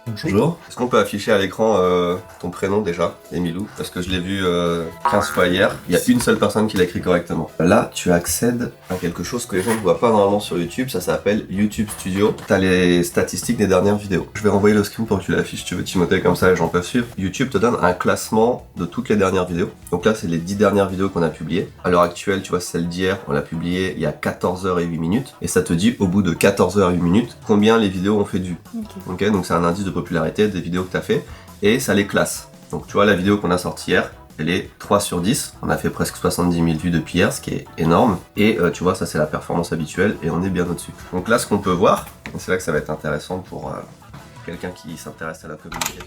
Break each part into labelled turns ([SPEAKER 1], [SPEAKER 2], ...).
[SPEAKER 1] Bonjour. Est-ce qu'on peut afficher à l'écran ton prénom déjà, Emilou? Parce que je l'ai vu 15 fois hier. Il y a une seule personne qui l'a écrit correctement. Là, tu accèdes à quelque chose que les gens ne voient pas normalement sur YouTube. Ça s'appelle YouTube Studio. T'as les statistiques des dernières vidéos. Je vais renvoyer le screen pour que tu l'affiches. Tu veux Timothée, comme ça les gens peuvent suivre. YouTube te donne un classement de toutes les dernières vidéos. Donc là, c'est les 10 dernières vidéos qu'on a publiées. À l'heure actuelle, tu vois, celle d'hier, on l'a publiée il y a 14h08. Et ça te dit, au bout de 14h08, combien les vidéos ont fait de vues. Ok, donc c'est un indice de popularité des vidéos que tu as fait et ça les classe. Donc tu vois, la vidéo qu'on a sortie hier, elle est 3 sur 10. On a fait presque 70 000 vues depuis hier, ce qui est énorme. Et tu vois, ça c'est la performance habituelle et on est bien au-dessus. Donc là, ce qu'on peut voir, et c'est là que ça va être intéressant pour quelqu'un qui s'intéresse à la communication.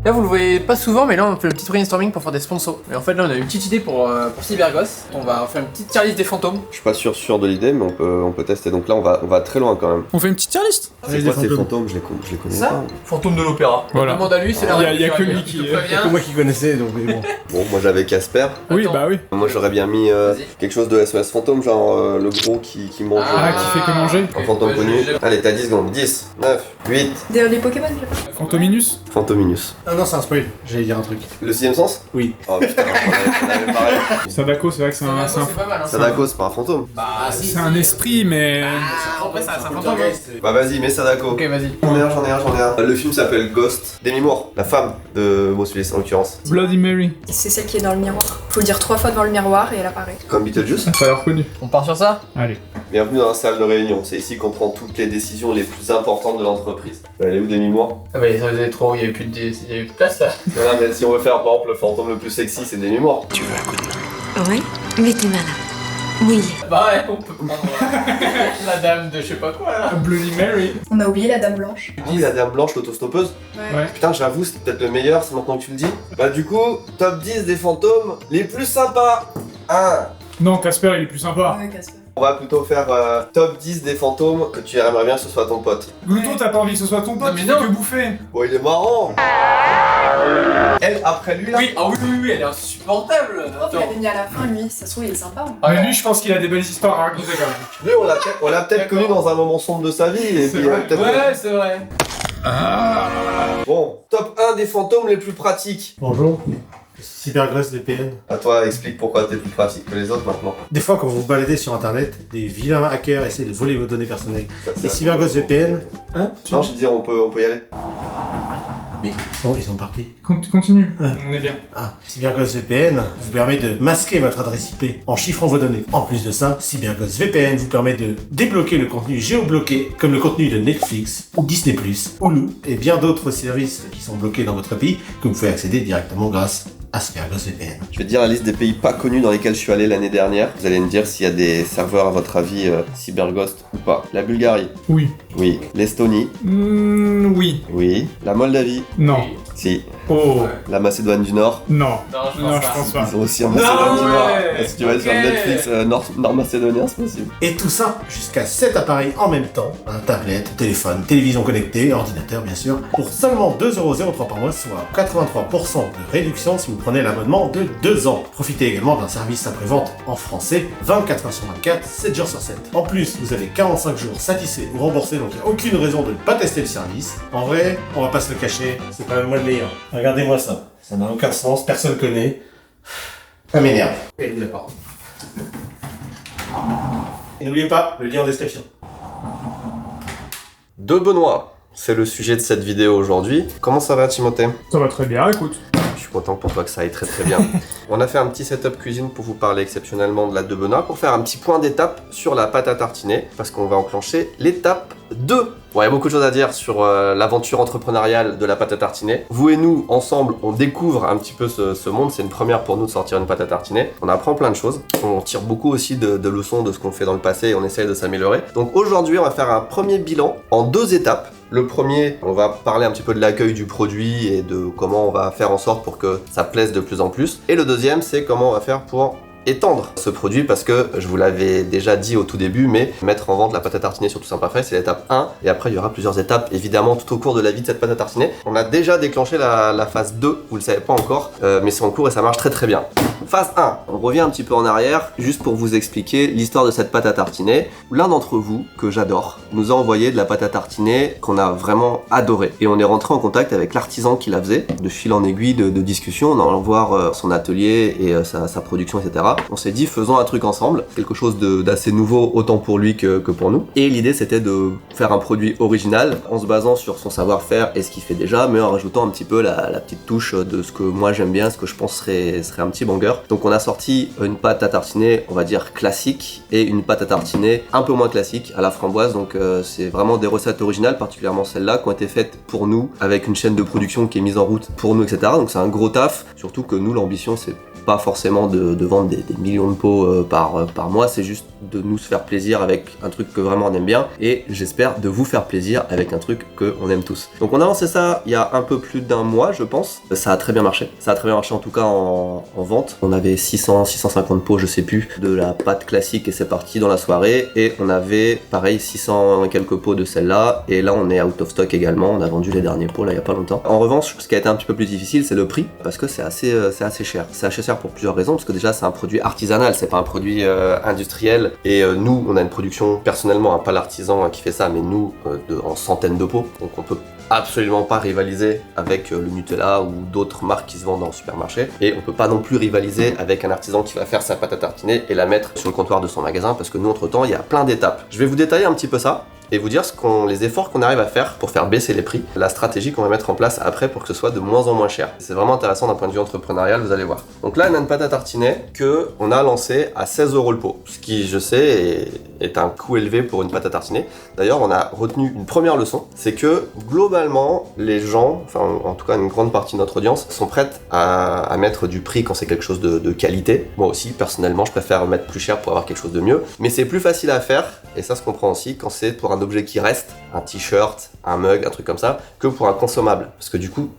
[SPEAKER 2] Là vous le voyez pas souvent, mais là on fait le petit brainstorming pour faire des sponsors. Mais en fait là on a une petite idée pour Cybergos. On va faire une petite tier list des fantômes.
[SPEAKER 1] Je suis pas sûr de l'idée, mais on peut tester. Donc là on va très loin quand même.
[SPEAKER 3] On fait une petite tier list.
[SPEAKER 1] C'est quoi ces fantômes? Je les connais
[SPEAKER 2] Ça
[SPEAKER 1] pas.
[SPEAKER 2] Fantôme de l'opéra.
[SPEAKER 3] Voilà.
[SPEAKER 2] Demande à lui, c'est la
[SPEAKER 3] Il y a que lui qui.
[SPEAKER 4] C'est moi qui connaissais, donc mais bon.
[SPEAKER 1] Bon, moi j'avais Casper.
[SPEAKER 3] Oui,
[SPEAKER 2] Attends.
[SPEAKER 3] bah oui.
[SPEAKER 1] Moi j'aurais bien mis quelque chose de SOS fantôme, genre le gros qui mange.
[SPEAKER 3] Ah, qui fait que manger.
[SPEAKER 1] Un fantôme connu. Allez, t'as 10 secondes. 10, 9, 8.
[SPEAKER 5] Des Pokémon, je sais pas.
[SPEAKER 3] Fantominus.
[SPEAKER 1] Fantominus.
[SPEAKER 4] Ah non, c'est un spoil, j'allais dire un truc.
[SPEAKER 1] Le sixième sens?
[SPEAKER 4] Oui.
[SPEAKER 1] Oh putain, on avait pareil.
[SPEAKER 3] Sadako, c'est vrai que c'est un.
[SPEAKER 2] C'est pas mal. Hein.
[SPEAKER 1] Sadako, c'est pas un fantôme.
[SPEAKER 2] Bah si.
[SPEAKER 3] C'est un esprit, mais.
[SPEAKER 2] Après c'est un fantôme.
[SPEAKER 1] Bah vas-y, mets Sadako.
[SPEAKER 2] Ok, vas-y.
[SPEAKER 1] J'en ai un. Le film s'appelle Ghost. Demi Moore, la femme de Bruce Willis en l'occurrence.
[SPEAKER 3] Bloody Mary.
[SPEAKER 5] C'est celle qui est dans le miroir. Faut le dire 3 fois devant le miroir et elle apparaît.
[SPEAKER 1] Comme Beetlejuice.
[SPEAKER 3] Ça a l'air connu.
[SPEAKER 2] On part sur ça?
[SPEAKER 3] Allez.
[SPEAKER 1] Bienvenue dans la salle de réunion. C'est ici qu'on prend toutes les décisions les plus importantes de l'entreprise. Elle est où Demi Moore?
[SPEAKER 2] Ah bah ça faisait trop, il y avait plus de place là.
[SPEAKER 1] Non mais si on veut faire par exemple le fantôme le plus sexy, c'est Demi Moore.
[SPEAKER 6] Tu veux un coup de main? Oui, mais t'es malin. Oui.
[SPEAKER 2] Bah ouais, on peut prendre la dame de je sais pas quoi là.
[SPEAKER 3] Bloody Mary.
[SPEAKER 5] On a oublié la Dame Blanche.
[SPEAKER 1] Tu dis la dame blanche, l'autostoppeuse?
[SPEAKER 3] Ouais.
[SPEAKER 1] Putain, j'avoue, c'est peut-être le meilleur, c'est maintenant que tu le dis. Bah du coup, top 10 des fantômes les plus sympas. 1.
[SPEAKER 3] Non, Casper, il est plus sympa.
[SPEAKER 5] Ouais, Casper.
[SPEAKER 1] On va plutôt faire top 10 des fantômes que tu aimerais bien que ce soit ton pote.
[SPEAKER 3] Glouton, t'as pas envie que ce soit ton pote,
[SPEAKER 2] Non, mais
[SPEAKER 3] tu
[SPEAKER 2] non.
[SPEAKER 3] fais que bouffer.
[SPEAKER 1] Bon, il est marrant. Elle, après lui là.
[SPEAKER 2] Oui, ah oui, elle est insupportable.
[SPEAKER 5] Oh, tu l'avais mis à la fin, lui. Ça se trouve, il est sympa. Hein.
[SPEAKER 2] Ah,
[SPEAKER 3] Mais lui, je pense qu'il a des belles histoires à raconter quand même.
[SPEAKER 1] Lui, on l'a peut-être connu dans un moment sombre de sa vie. Et puis, peut-être.
[SPEAKER 2] Ouais, c'est vrai.
[SPEAKER 1] Bon, top 1 des fantômes les plus pratiques.
[SPEAKER 4] Bonjour. Cybergos VPN.
[SPEAKER 1] À toi, explique pourquoi t'es plus pratique que les autres maintenant.
[SPEAKER 4] Des fois, quand vous vous baladez sur internet, des vilains hackers essaient de voler vos données personnelles. Et Cybergos VPN. Hein?
[SPEAKER 1] Non, je veux dire, on peut y aller.
[SPEAKER 4] Bon, ils sont partis.
[SPEAKER 3] Continue,
[SPEAKER 4] Ouais.
[SPEAKER 3] on est bien.
[SPEAKER 4] Ah, Cybergos VPN vous permet de masquer votre adresse IP en chiffrant vos données. En plus de ça, Cybergos VPN vous permet de débloquer le contenu géobloqué, comme le contenu de Netflix, ou Disney+, Hulu, et bien d'autres services qui sont bloqués dans votre pays, que vous pouvez accéder directement grâce à Cybergos VPN.
[SPEAKER 1] Je vais te dire la liste des pays pas connus dans lesquels je suis allé l'année dernière. Vous allez me dire s'il y a des serveurs à votre avis CyberGhost ou pas. La Bulgarie.
[SPEAKER 3] Oui.
[SPEAKER 1] Oui. L'Estonie.
[SPEAKER 3] Oui.
[SPEAKER 1] Oui. La Moldavie.
[SPEAKER 3] Non.
[SPEAKER 1] Si.
[SPEAKER 3] Oh.
[SPEAKER 1] La Macédoine du Nord.
[SPEAKER 3] Non.
[SPEAKER 2] Non,
[SPEAKER 3] Non, je pense pas.
[SPEAKER 1] Ils sont aussi en Macédoine du Nord.
[SPEAKER 2] ouais.
[SPEAKER 1] Si tu vas sur
[SPEAKER 2] Ok.
[SPEAKER 1] Netflix nord-macédonien, c'est possible.
[SPEAKER 4] Et tout ça jusqu'à 7 appareils en même temps, un tablette, téléphone, télévision connectée, ordinateur bien sûr, pour seulement 2,03€ par mois, soit 83% de réduction si vous prenez l'abonnement de 2 ans. Profitez également d'un service après-vente en français, 24 heures sur 24, 7 jours sur 7. En plus, vous avez 45 jours satisfaits ou remboursés, donc il n'y a aucune raison de ne pas tester le service. En vrai, on va pas se le cacher, c'est quand même moi le meilleur. Regardez-moi ça, ça n'a aucun sens, personne connaît. Ça m'énerve.
[SPEAKER 2] Et il l'a pas.
[SPEAKER 4] Et n'oubliez pas, le lien en description.
[SPEAKER 1] De Benoît, c'est le sujet de cette vidéo aujourd'hui. Comment ça va, Timothée?
[SPEAKER 3] Ça va très bien, écoute.
[SPEAKER 1] Je suis content pour toi que ça aille très très bien. On a fait un petit setup cuisine pour vous parler exceptionnellement de la de Benoît, pour faire un petit point d'étape sur la pâte à tartiner, parce qu'on va enclencher l'étape 2. Bon, il y a beaucoup de choses à dire sur l'aventure entrepreneuriale de la pâte à tartiner. Vous et nous, ensemble, on découvre un petit peu ce monde. C'est une première pour nous de sortir une pâte à tartiner. On apprend plein de choses. On tire beaucoup aussi de leçons de ce qu'on fait dans le passé et on essaye de s'améliorer. Donc aujourd'hui, on va faire un premier bilan en 2 étapes. Le premier, on va parler un petit peu de l'accueil du produit et de comment on va faire en sorte pour que ça plaise de plus en plus. Et le deuxième, c'est comment on va faire pour étendre ce produit, parce que je vous l'avais déjà dit au tout début, mais mettre en vente la pâte à tartiner sur Tout Simple Parfait, c'est l'étape 1, et après il y aura plusieurs étapes évidemment tout au cours de la vie de cette pâte à tartiner. On a déjà déclenché la phase 2, vous le savez pas encore, mais c'est en cours et ça marche très très bien. Phase 1, on revient un petit peu en arrière, juste pour vous expliquer l'histoire de cette pâte à tartiner. L'un d'entre vous, que j'adore, nous a envoyé de la pâte à tartiner qu'on a vraiment adoré. Et on est rentré en contact avec l'artisan qui la faisait, de fil en aiguille de discussion, en allant voir son atelier et sa production, etc. On s'est dit, faisons un truc ensemble, quelque chose d'assez nouveau, autant pour lui que pour nous. Et l'idée, c'était de faire un produit original, en se basant sur son savoir-faire et ce qu'il fait déjà, mais en rajoutant un petit peu la petite touche de ce que moi j'aime bien, ce que je pense serait un petit banger. Donc on a sorti une pâte à tartiner, on va dire classique, et une pâte à tartiner un peu moins classique, à la framboise. Donc c'est vraiment des recettes originales, particulièrement celles-là, qui ont été faites pour nous, avec une chaîne de production qui est mise en route pour nous, etc. Donc c'est un gros taf, surtout que nous, l'ambition, c'est pas forcément de vendre des millions de pots par mois, c'est juste de nous se faire plaisir avec un truc que vraiment on aime bien, et j'espère de vous faire plaisir avec un truc qu'on aime tous. Donc on a lancé ça il y a un peu plus d'1 mois, je pense. Ça a très bien marché. Ça a très bien marché en tout cas en vente. On avait 650 pots, je sais plus, de la pâte classique et c'est parti dans la soirée. Et on avait pareil 600 et quelques pots de celle-là. Et là on est out of stock également. On a vendu les derniers pots là il y a pas longtemps. En revanche, ce qui a été un petit peu plus difficile, c'est le prix, parce que c'est assez cher. C'est assez cher pour plusieurs raisons, parce que déjà c'est un produit artisanal, c'est pas un produit industriel. Et nous, on a une production personnellement, pas l'artisan qui fait ça, mais nous en centaines de pots. Donc on peut absolument pas rivaliser avec le Nutella ou d'autres marques qui se vendent dans le supermarché, et on peut pas non plus rivaliser avec un artisan qui va faire sa pâte à tartiner et la mettre sur le comptoir de son magasin, parce que nous entre temps il y a plein d'étapes. Je vais vous détailler un petit peu ça et vous dire les efforts qu'on arrive à faire pour faire baisser les prix, la stratégie qu'on va mettre en place après pour que ce soit de moins en moins cher. C'est vraiment intéressant d'un point de vue entrepreneurial, vous allez voir. Donc là, on a une pâte à tartiner que on a lancée à 16 € le pot, ce qui, je sais, est un coût élevé pour une pâte à tartiner. D'ailleurs, on a retenu une première leçon, c'est que globalement, les gens, enfin en tout cas une grande partie de notre audience, sont prêtes à mettre du prix quand c'est quelque chose de qualité. Moi aussi, personnellement, je préfère mettre plus cher pour avoir quelque chose de mieux, mais c'est plus facile à faire, et ça se comprend aussi, quand c'est pour un objet qui reste, un t-shirt, un mug, un truc comme ça, que pour un consommable. Parce que du coup,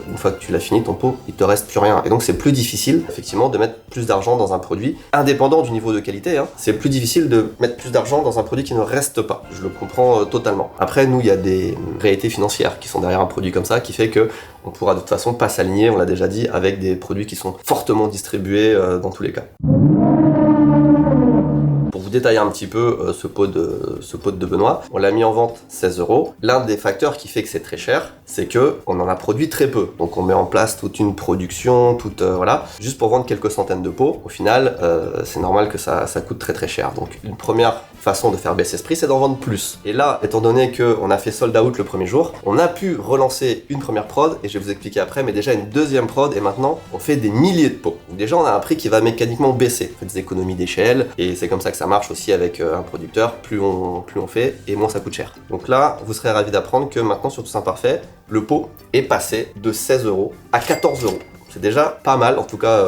[SPEAKER 1] une fois que tu l'as fini, ton pot, il te reste plus rien. Et donc c'est plus difficile, effectivement, de mettre plus d'argent dans un produit, indépendant du niveau de qualité, hein. C'est plus difficile de mettre plus d'argent dans un produit qui ne reste pas. Je le comprends totalement. Après, nous, il y a des réalités financières qui sont derrière un produit comme ça, qui fait que on pourra de toute façon pas s'aligner, on l'a déjà dit, avec des produits qui sont fortement distribués dans tous les cas. Pour vous détailler un petit peu ce pot de Benoît, on l'a mis en vente 16 €. L'un des facteurs qui fait que c'est très cher, c'est que on en a produit très peu. Donc on met en place toute une production, voilà, juste pour vendre quelques centaines de pots. Au final, c'est normal que ça coûte très très cher. Donc une première façon de faire baisser ce prix, c'est d'en vendre plus. Et là, étant donné qu'on a fait sold out le premier jour, on a pu relancer une première prod, et je vais vous expliquer après, mais déjà une deuxième prod, et maintenant on fait des milliers de pots. Donc déjà on a un prix qui va mécaniquement baisser. On fait des économies d'échelle, et c'est comme ça que ça marche aussi avec un producteur. Plus on fait, et moins ça coûte cher. Donc là, vous serez ravis d'apprendre que maintenant sur Tout Simple Parfait, le pot est passé de 16 € à 14 €. C'est déjà pas mal, en tout cas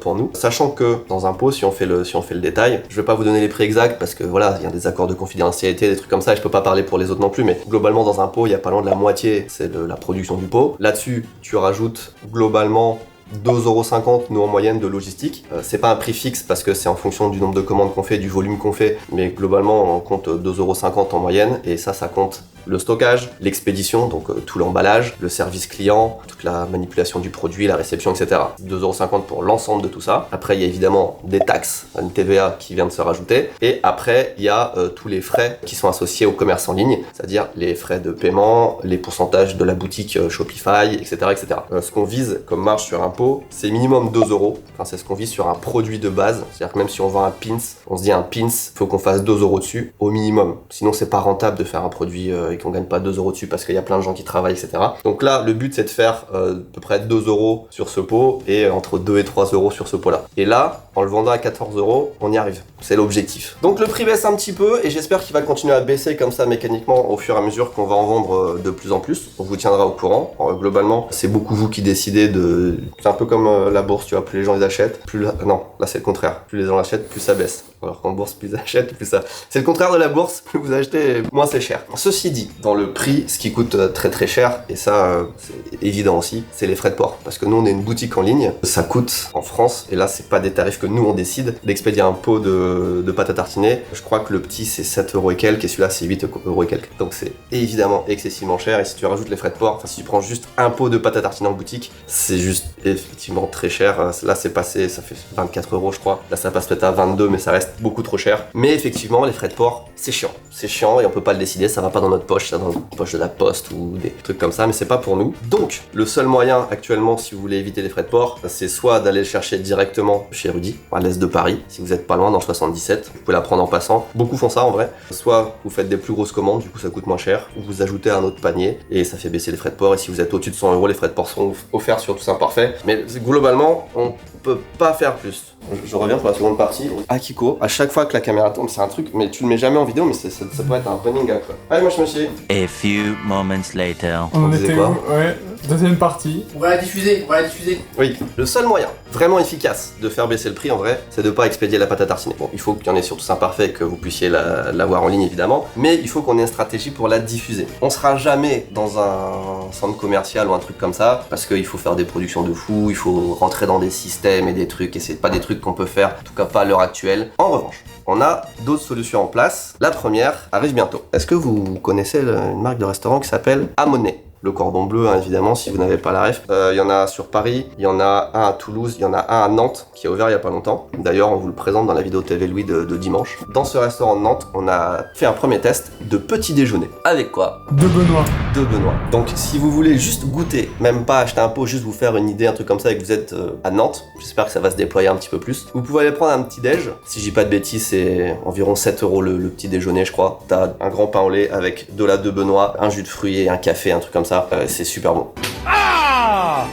[SPEAKER 1] pour nous. Sachant que dans un pot, si on fait le détail, je vais pas vous donner les prix exacts parce que voilà, il y a des accords de confidentialité, des trucs comme ça, et je peux pas parler pour les autres non plus, mais globalement dans un pot, il y a pas loin de la moitié, c'est de la production du pot. Là-dessus, tu rajoutes globalement 2,50 € nous en moyenne de logistique. C'est pas un prix fixe parce que c'est en fonction du nombre de commandes qu'on fait, du volume qu'on fait, mais globalement on compte 2,50 € en moyenne, et ça compte le stockage, l'expédition, donc tout l'emballage, le service client, toute la manipulation du produit, la réception, etc. 2,50 € pour l'ensemble de tout ça. Après il y a évidemment des taxes, une TVA qui vient de se rajouter, et après il y a tous les frais qui sont associés au commerce en ligne, c'est-à-dire les frais de paiement, les pourcentages de la boutique Shopify, etc. etc. Ce qu'on vise comme marge sur un pot, c'est minimum 2 €. Enfin, c'est ce qu'on vise sur un produit de base, c'est-à-dire que même si on vend un pins, on se dit un pins, faut qu'on fasse 2 € dessus au minimum. Sinon c'est pas rentable de faire un produit et qu'on gagne pas 2 € dessus parce qu'il y a plein de gens qui travaillent, etc. Donc là, le but c'est de faire à peu près 2 € sur ce pot et entre 2 et 3 € sur ce pot-là. Et là, en le vendant à 14 €, on y arrive. C'est l'objectif. Donc le prix baisse un petit peu et j'espère qu'il va continuer à baisser comme ça mécaniquement au fur et à mesure qu'on va en vendre de plus en plus. On vous tiendra au courant. Alors, globalement, c'est beaucoup vous qui décidez de... C'est un peu comme la bourse, tu vois, plus les gens les achètent, plus... Non, là c'est le contraire. Plus les gens l'achètent, plus ça baisse. Alors qu'en bourse, plus ils achètent, plus ça... C'est le contraire de la bourse, plus vous achetez, moins c'est cher. Ceci dit, dans le prix, ce qui coûte très très cher, et ça c'est évident aussi, c'est les frais de port. Parce que nous on est une boutique en ligne, ça coûte en France, et là c'est pas des tarifs que nous on décide, d'expédier un pot de pâte à tartiner. Je crois que le petit c'est 7 € et quelques, et celui-là c'est 8 € et quelques. Donc c'est évidemment excessivement cher, et si tu rajoutes les frais de port, enfin si tu prends juste un pot de pâte à tartiner en boutique, c'est juste effectivement très cher. Là c'est passé, ça fait 24 € je crois. Là ça passe peut-être à 22, mais ça reste beaucoup trop cher. Mais effectivement les frais de port, c'est chiant. C'est chiant et on peut pas le décider, ça va pas dans notre poche, ça va dans la poche de la poste ou des trucs comme ça, mais c'est pas pour nous. Donc, le seul moyen actuellement, si vous voulez éviter les frais de port, c'est soit d'aller le chercher directement chez Rudy, à l'est de Paris, si vous êtes pas loin dans le 77, vous pouvez la prendre en passant. Beaucoup font ça en vrai. Soit vous faites des plus grosses commandes, du coup ça coûte moins cher, ou vous ajoutez un autre panier et ça fait baisser les frais de port. Et si vous êtes au-dessus de 100 €, les frais de port sont offerts sur Tout Simple Parfait. Mais globalement, on peut pas faire plus. Je reviens pour la seconde partie. Akiko, à chaque fois que la caméra tombe, c'est un truc, mais tu le mets jamais en vidéo, mais ça peut être un running gag quoi. Allez, moi je me suis.
[SPEAKER 7] A few moments later.
[SPEAKER 3] On en
[SPEAKER 1] disait
[SPEAKER 3] était
[SPEAKER 1] quoi
[SPEAKER 3] où? Ouais, deuxième partie.
[SPEAKER 2] On va la diffuser, on va la diffuser.
[SPEAKER 1] Oui, le seul moyen vraiment efficace de faire baisser le prix en vrai, c'est de pas expédier la pâte à tartiner. Bon, il faut qu'il y en ait sur Tout Simple Parfait, que vous puissiez l'avoir en ligne évidemment, mais il faut qu'on ait une stratégie pour la diffuser. On sera jamais dans un centre commercial ou un truc comme ça, parce qu'il faut faire des productions de fou, il faut rentrer dans des systèmes et des trucs, et c'est pas des trucs qu'on peut faire, en tout cas pas à l'heure actuelle. En revanche, on a d'autres solutions en place. La première arrive bientôt. Est-ce que vous connaissez une marque de restaurant qui s'appelle Amonet? Le cordon bleu, hein, évidemment, si vous n'avez pas la ref. Il y en a sur Paris, il y en a un à Toulouse, il y en a un à Nantes qui a ouvert il y a pas longtemps. D'ailleurs, on vous le présente dans la vidéo TV Louis de dimanche. Dans ce restaurant de Nantes, on a fait un premier test de petit déjeuner. Avec quoi?
[SPEAKER 3] De Benoît.
[SPEAKER 1] De Benoît. Donc, si vous voulez juste goûter, même pas acheter un pot, juste vous faire une idée, un truc comme ça, et que vous êtes à Nantes, j'espère que ça va se déployer un petit peu plus. Vous pouvez aller prendre un petit déj. Si je dis pas de bêtises, c'est environ 7 € le petit déjeuner, je crois. T'as un grand pain au lait avec de la de Benoît, un jus de fruits et un café, un truc comme ça. C'est super bon.
[SPEAKER 7] Ah!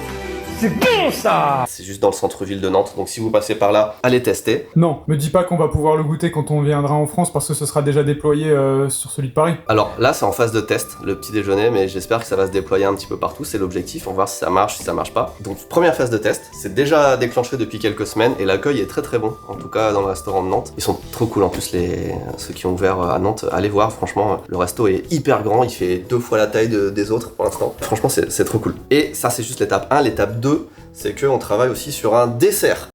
[SPEAKER 7] C'est bon ça!
[SPEAKER 1] C'est juste dans le centre-ville de Nantes, donc si vous passez par là, allez tester.
[SPEAKER 3] Non, me dis pas qu'on va pouvoir le goûter quand on viendra en France parce que ce sera déjà déployé sur celui de Paris.
[SPEAKER 1] Alors là, c'est en phase de test, le petit déjeuner, mais j'espère que ça va se déployer un petit peu partout, c'est l'objectif, on va voir si ça marche, si ça marche pas. Donc première phase de test, c'est déjà déclenché depuis quelques semaines et l'accueil est très très bon, en tout cas dans le restaurant de Nantes. Ils sont trop cool en plus, ceux qui ont ouvert à Nantes, allez voir, franchement, le resto est hyper grand, il fait 2 fois la taille des autres pour l'instant. Franchement, c'est trop cool. Et ça, c'est juste l'étape 1, l'étape 2, c'est qu'on travaille aussi sur un dessert.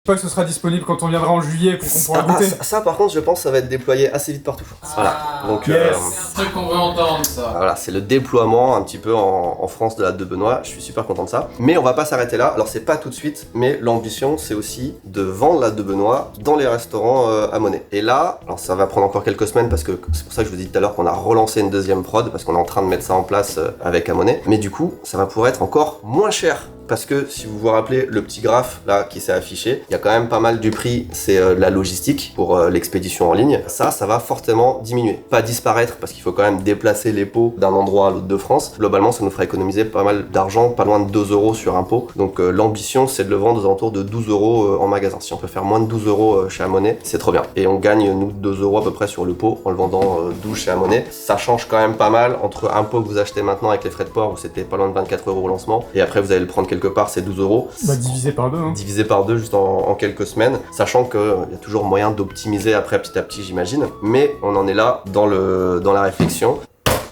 [SPEAKER 3] Pas que ce sera disponible quand on viendra en juillet pour qu'on pourra goûter.
[SPEAKER 1] Ça par contre je pense que ça va être déployé assez vite partout. Voilà. Donc
[SPEAKER 2] C'est un truc qu'on veut entendre ça.
[SPEAKER 1] voilà, c'est le déploiement un petit peu en France de la de Benoît. Je suis super content de ça. Mais on va pas s'arrêter là. Alors c'est pas tout de suite, mais l'ambition c'est aussi de vendre la de Benoît dans les restaurants à Monet. Et là, alors ça va prendre encore quelques semaines parce que c'est pour ça que je vous dis tout à l'heure qu'on a relancé une deuxième prod parce qu'on est en train de mettre ça en place avec Amonet. Mais du coup, ça va pouvoir être encore moins cher. Parce que si vous vous rappelez le petit graphe là qui s'est affiché, il y a quand même pas mal du prix, c'est la logistique pour l'expédition en ligne. Ça va fortement diminuer. Pas disparaître parce qu'il faut quand même déplacer les pots d'un endroit à l'autre de France. Globalement, ça nous fera économiser pas mal d'argent, pas loin de 2 € sur un pot. Donc l'ambition, c'est de le vendre aux alentours de 12 € en magasin. Si on peut faire moins de 12 € chez Amonet, c'est trop bien. Et on gagne, nous, 2 € à peu près sur le pot en le vendant 12 chez Amonet. Ça change quand même pas mal entre un pot que vous achetez maintenant avec les frais de port où c'était pas loin de 24 € au lancement et après vous allez le prendre quelque part, c'est 12 €.
[SPEAKER 3] Bah divisé par 2 hein.
[SPEAKER 1] Divisé par 2 juste en quelques semaines, sachant qu'il y a toujours moyen d'optimiser après petit à petit j'imagine, mais on en est là dans la réflexion.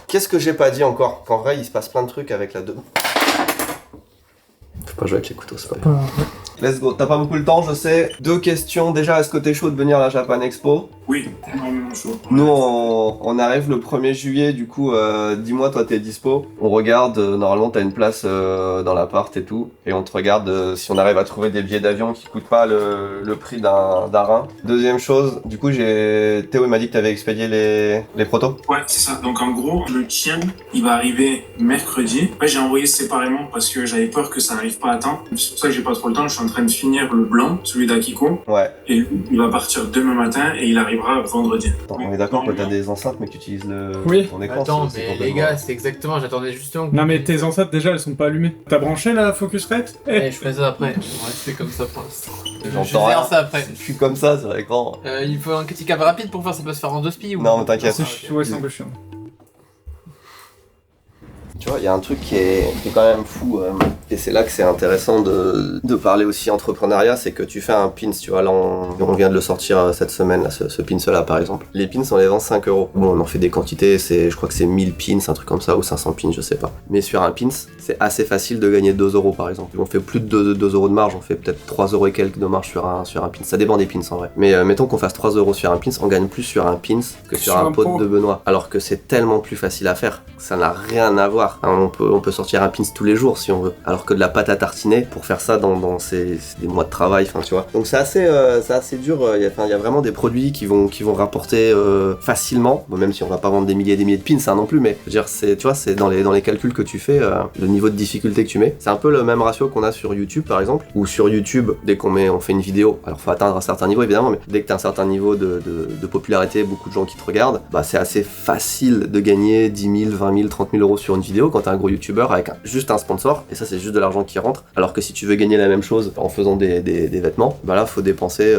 [SPEAKER 1] Qu'est-ce que j'ai pas dit encore? Qu'en vrai il se passe plein de trucs avec la 2. Faut pas jouer avec les couteaux, c'est pas bien. Let's go, t'as pas beaucoup le temps, je sais. 2 questions. Déjà, est-ce que t'es chaud de venir à la Japan Expo?
[SPEAKER 8] Oui, énormément chaud.
[SPEAKER 1] Nous, on arrive le 1er juillet, du coup, dis-moi, toi, t'es dispo. On regarde, normalement, t'as une place dans l'appart et tout. Et on te regarde si on arrive à trouver des billets d'avion qui coûtent pas le prix d'un rein. Deuxième chose, du coup, Théo, il m'a dit que t'avais expédié les protos.
[SPEAKER 8] Ouais, c'est ça. Donc, en gros, le tien, il va arriver mercredi. Ouais, j'ai envoyé séparément parce que j'avais peur que ça n'arrive pas à temps. C'est pour ça que j'ai pas trop le temps. Je suis en train de finir le blanc, celui d'Akiko.
[SPEAKER 1] Ouais.
[SPEAKER 8] Et lui, il va partir demain matin et il arrivera arrivera vendredi.
[SPEAKER 1] Attends, on est d'accord que t'as des enceintes mais que tu utilises ton écran.
[SPEAKER 2] Attends,
[SPEAKER 1] c'est
[SPEAKER 2] mais
[SPEAKER 1] complètement-
[SPEAKER 2] les gars, c'est exactement, j'attendais justement.
[SPEAKER 3] Non mais tes enceintes déjà elles sont pas allumées. T'as branché la Focusrite
[SPEAKER 2] Je ferai ça après. On va rester comme ça pour l'instant. Je
[SPEAKER 1] J'entends
[SPEAKER 2] gère
[SPEAKER 1] rien.
[SPEAKER 2] ça après.
[SPEAKER 1] Je suis comme ça sur l'écran.
[SPEAKER 2] Il faut un petit cap rapide pour faire, ça peut se faire en 2 spi ou
[SPEAKER 1] Non, mais t'inquiète.
[SPEAKER 3] Ouais, c'est un peu chiant.
[SPEAKER 1] Tu vois, il y a un truc qui est quand même fou, et c'est là que c'est intéressant de parler aussi entrepreneuriat, c'est que tu fais un pins, tu vois, là on vient de le sortir cette semaine, là, ce pins là par exemple. Les pins on les vend 5 €. Bon, on en fait des quantités, je crois que c'est 1000 pins, un truc comme ça, ou 500 pins, je sais pas. Mais sur un pins, c'est assez facile de gagner 2 € par exemple. On fait plus de 2 € de marge, on fait peut-être 3 € et quelques de marge sur un pins. Ça dépend des pins en vrai. Mais mettons qu'on fasse 3 € sur un pins, on gagne plus sur un pins que sur un pot de Benoît. Alors que c'est tellement plus facile à faire, ça n'a rien à voir. Hein, on peut sortir un pins tous les jours si on veut. Alors que de la pâte à tartiner, pour faire ça c'est des mois de travail, enfin tu vois. Donc c'est assez dur, il y a vraiment des produits qui vont rapporter facilement, bon, même si on va pas vendre des milliers et des milliers de pins hein, non plus, mais je veux dire, tu vois, c'est dans les calculs que tu fais, le niveau de difficulté que tu mets. C'est un peu le même ratio qu'on a sur YouTube par exemple, où sur YouTube, dès on fait une vidéo, alors faut atteindre un certain niveau évidemment, mais dès que t'as un certain niveau de popularité, beaucoup de gens qui te regardent, bah c'est assez facile de gagner 10 000, 20 000, 30 000 € sur une vidéo quand t'es un gros youtubeur avec juste un sponsor, et ça c'est juste de l'argent qui rentre, alors que si tu veux gagner la même chose en faisant des vêtements, bah là faut dépenser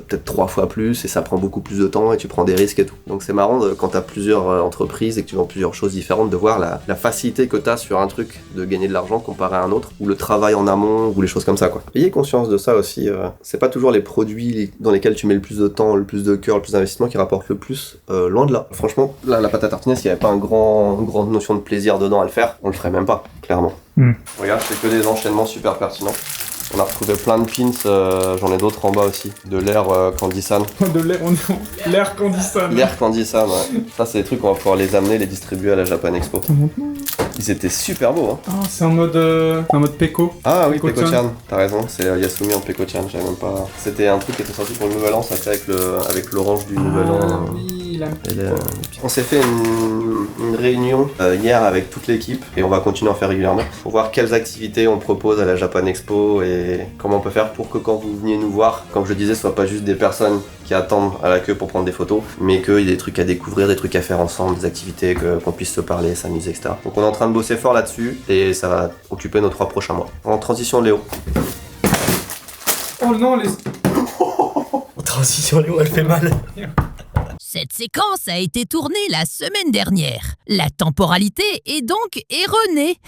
[SPEAKER 1] peut-être 3 fois plus, et ça prend beaucoup plus de temps, et tu prends des risques et tout. Donc c'est marrant quand t'as plusieurs entreprises et que tu vends plusieurs choses différentes, de voir la facilité que t'as sur un truc de gagner de l'argent comparé à un autre, ou le travail en amont, ou les choses comme ça quoi. Ayez conscience de ça aussi, c'est pas toujours les produits dans lesquels tu mets le plus de temps, le plus de cœur, le plus d'investissement qui rapportent le plus, loin de là. Franchement, là, la pâte à tartiner, s'il n'y avait pas une grande notion de plaisir dedans à le faire, on le ferait même pas, clairement. Regarde, c'est que des enchaînements super pertinents. On a retrouvé plein de pins, j'en ai d'autres en bas aussi, de l'air Candysan.
[SPEAKER 3] De l'air, l'air Candysan.
[SPEAKER 1] L'air Candysan, ouais. Ça c'est des trucs, on va pouvoir les amener, les distribuer à la Japan Expo. Ils étaient super beaux, hein.
[SPEAKER 3] Ah, c'est un mode Peko.
[SPEAKER 1] Ah oui,
[SPEAKER 3] Peko-chan.
[SPEAKER 1] Peko-chan, t'as raison, c'est Yasumi en Peko-chan, j'avais même pas... C'était un truc qui était sorti pour le Nouvel An, ça fait avec l'orange du Nouvel An.
[SPEAKER 3] Oui, la...
[SPEAKER 1] On s'est fait une réunion hier avec toute l'équipe, et on va continuer à en faire régulièrement, pour voir quelles activités on propose à la Japan Expo, et comment on peut faire pour que quand vous veniez nous voir, comme je disais, ce soit pas juste des personnes qui attendent à la queue pour prendre des photos, mais qu'il y ait des trucs à découvrir, des trucs à faire ensemble, des activités, qu'on puisse se parler, s'amuser, etc. Donc on est en train de bosser fort là-dessus, et ça va occuper nos 3 prochains mois. En transition, Léo.
[SPEAKER 3] Oh non, les...
[SPEAKER 9] Transition, Léo, elle fait mal.
[SPEAKER 10] Cette séquence a été tournée la semaine dernière. La temporalité est donc erronée.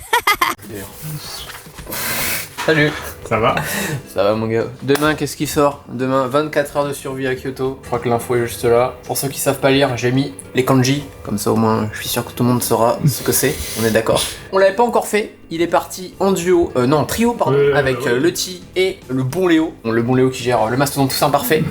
[SPEAKER 2] Salut.
[SPEAKER 3] Ça va?
[SPEAKER 2] Ça va mon gars. Demain qu'est-ce qui sort? Demain 24 heures de survie à Kyoto. Je crois que l'info est juste là. Pour ceux qui savent pas lire, j'ai mis les kanji. Comme ça au moins je suis sûr que tout le monde saura ce que c'est. On est d'accord. On l'avait pas encore fait. Il est parti en duo, non trio pardon, avec le Ti et le bon Léo. Bon, le bon Léo qui gère le mastodonte tout imparfait.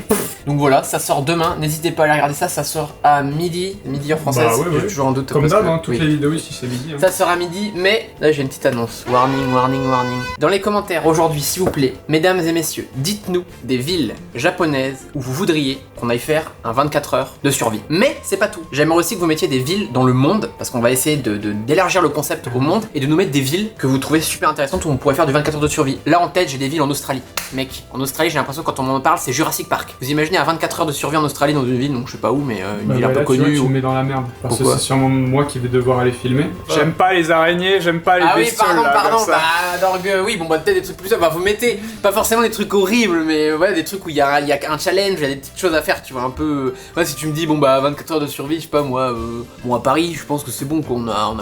[SPEAKER 2] Donc voilà, ça sort demain. N'hésitez pas à aller regarder ça. Ça sort à midi heure française.
[SPEAKER 3] Bah ouais,
[SPEAKER 2] J'ai toujours en doute.
[SPEAKER 3] Comme
[SPEAKER 2] parce
[SPEAKER 3] d'hab,
[SPEAKER 2] que-
[SPEAKER 3] hein, toutes
[SPEAKER 2] oui.
[SPEAKER 3] les vidéos ici c'est midi. Hein.
[SPEAKER 2] Ça sera à midi, mais là j'ai une petite annonce. Warning, warning, warning. Dans les commentaires aujourd'hui, s'il vous plaît, mesdames et messieurs, dites-nous des villes japonaises où vous voudriez qu'on aille faire un 24 heures de survie. Mais c'est pas tout. J'aimerais aussi que vous mettiez des villes dans le monde, parce qu'on va essayer d'élargir le concept au monde et de nous mettre des villes que vous trouvez super intéressantes où on pourrait faire du 24 heures de survie. Là en tête, j'ai des villes en Australie. Mec, en Australie, j'ai l'impression que quand on m'en parle, c'est Jurassic Park. Vous imaginez à 24 heures de survie en Australie dans une ville, donc je sais pas où, mais une ville un peu
[SPEAKER 3] là, tu vois,
[SPEAKER 2] connue.
[SPEAKER 3] tu
[SPEAKER 2] ou-
[SPEAKER 3] me mets dans la merde. Parce
[SPEAKER 2] Pourquoi
[SPEAKER 3] que c'est sûrement moi qui vais devoir aller filmer. J'aime pas les araignées, j'aime pas les
[SPEAKER 2] Ah oui,
[SPEAKER 3] bestioles
[SPEAKER 2] pardon,
[SPEAKER 3] là,
[SPEAKER 2] pardon,
[SPEAKER 3] comme ça.
[SPEAKER 2] bah, donc oui, bon, bah, peut-être des trucs plus simples. Bah, vous mettez pas forcément des trucs horribles, mais ouais, des trucs où il y a un challenge, il y a des petites choses à faire, tu vois, un peu. Ouais, si tu me dis, bon, bah, 24 heures de survie, je sais pas, moi, bon, à Paris, je pense que c'est bon, qu'on a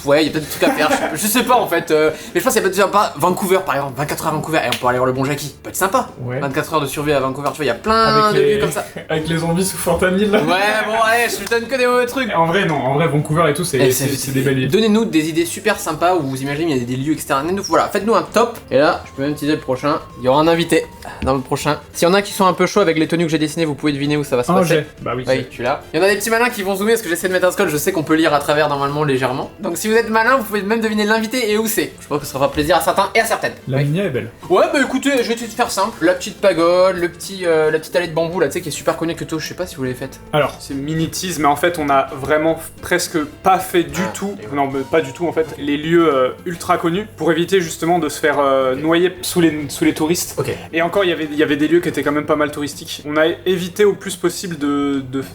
[SPEAKER 2] ouais, il y a peut-être des trucs à faire, je sais pas en fait, mais je pense qu'il y a peut-être pas Vancouver par exemple, 24 heures à Vancouver, et on peut aller voir le bon Jackie, ça peut être sympa.
[SPEAKER 3] Ouais.
[SPEAKER 2] 24 heures de survie à Vancouver, tu vois, il y a plein
[SPEAKER 3] Avec
[SPEAKER 2] de
[SPEAKER 3] les-
[SPEAKER 2] lieux comme ça.
[SPEAKER 3] Avec les zombies sous fentanyl là.
[SPEAKER 2] Ouais, bon, allez, je te donne que des mauvais trucs.
[SPEAKER 3] En vrai, non, en vrai, Vancouver et tout, c'est des belles villes.
[SPEAKER 2] Donnez-nous des idées super sympas où vous imaginez il y a des lieux etc. Voilà, faites-nous un top. Et là, je peux même teaser le prochain. Il y aura un invité dans le prochain. S'il y en a qui sont un peu chauds avec les tenues que j'ai dessinées, vous pouvez deviner où ça va se
[SPEAKER 3] Ah,
[SPEAKER 2] passer.
[SPEAKER 3] j'ai. Bah oui.
[SPEAKER 2] Oui, tu l'as. Il y en a des petits malins qui vont zoomer parce que j'essaie de mettre un scotch, je sais qu'on peut lire à travers normalement légèrement. Donc si vous êtes malin, vous pouvez même deviner l'invité et où c'est. Je pense que ça fera plaisir à certains et à certaines.
[SPEAKER 3] La
[SPEAKER 2] Oui.
[SPEAKER 3] minière est belle.
[SPEAKER 2] Ouais, bah écoutez, je vais essayer de faire simple. La petite pagode, la petite allée de bambou là, tu sais, qui est super connue que toi, je sais pas si vous l'avez faite.
[SPEAKER 3] Alors, c'est mini tease, mais en fait, on a vraiment presque pas fait du tout, non, mais pas du tout en fait, les lieux ultra connus pour éviter justement de se faire noyé sous les touristes.
[SPEAKER 2] Ok.
[SPEAKER 3] Et encore, il y avait des lieux qui étaient quand même pas mal touristiques. On a évité au plus possible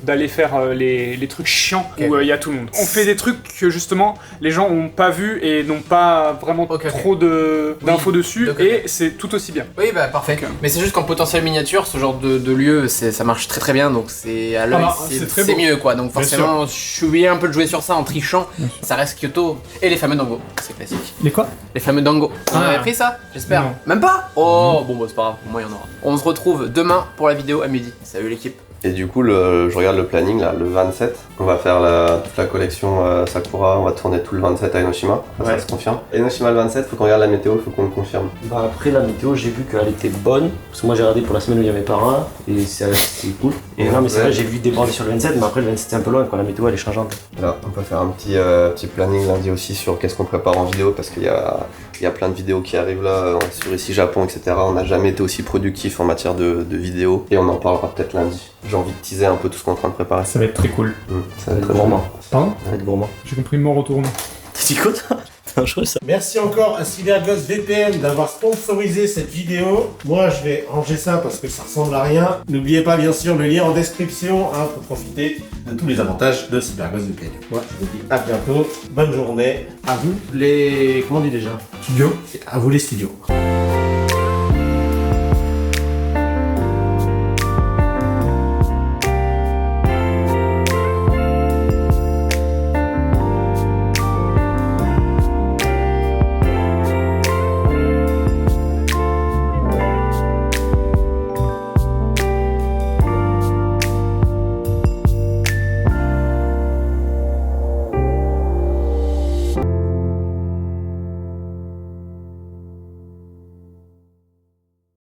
[SPEAKER 3] d'aller faire les trucs chiants où il y a tout le monde. On fait des trucs que justement les gens ont pas vu et n'ont pas vraiment trop d'infos dessus, et c'est tout aussi bien.
[SPEAKER 2] Oui, bah parfait. Mais c'est juste qu'en potentiel miniature, ce genre de lieu, ça marche très très bien, donc c'est à l'œil, c'est mieux quoi. Donc forcément, je suis obligé un peu de jouer sur ça en trichant. Ça reste Kyoto et les fameux dango, c'est classique.
[SPEAKER 3] Les quoi?
[SPEAKER 2] Les fameux dango. On avait pris ça, j'espère. Même pas. Oh, bon bah c'est pas grave, au moins il y en aura. On se retrouve demain pour la vidéo à midi. Salut l'équipe.
[SPEAKER 1] Et du coup, je regarde le planning là, le 27, on va faire toute la collection Sakura, on va tourner tout le 27 à Enoshima, ça se confirme. Enoshima le 27, faut qu'on regarde la météo, faut qu'on le confirme.
[SPEAKER 9] Bah après la météo, j'ai vu qu'elle était bonne, parce que moi j'ai regardé pour la semaine où il y avait pas un, et c'est cool. Et non mais c'est vrai, j'ai vu déborder sur le 27, mais après le 27 c'est un peu loin, quand la météo elle est changeante.
[SPEAKER 1] Là, on peut faire un petit planning lundi aussi sur qu'est-ce qu'on prépare en vidéo, parce qu'il y a plein de vidéos qui arrivent là, sur ici Japon, etc. On n'a jamais été aussi productif en matière de vidéos, et on en parlera peut-être lundi. J'ai envie de teaser un peu tout ce qu'on est en train de préparer.
[SPEAKER 3] Ça va être très cool.
[SPEAKER 1] Ça va être gourmand.
[SPEAKER 3] Pardon?
[SPEAKER 9] Ça va être gourmand.
[SPEAKER 3] J'ai compris mort au tournant.
[SPEAKER 9] T'as dit quoi toi? Ça.
[SPEAKER 4] Merci encore à CyberGhost VPN d'avoir sponsorisé cette vidéo. Moi, je vais ranger ça parce que ça ressemble à rien. N'oubliez pas, bien sûr, le lien en description pour profiter de tous les avantages de CyberGhost VPN. Moi, je vous dis à bientôt. Bonne journée. À vous, les... Comment on dit déjà? Studio. À vous, les studios.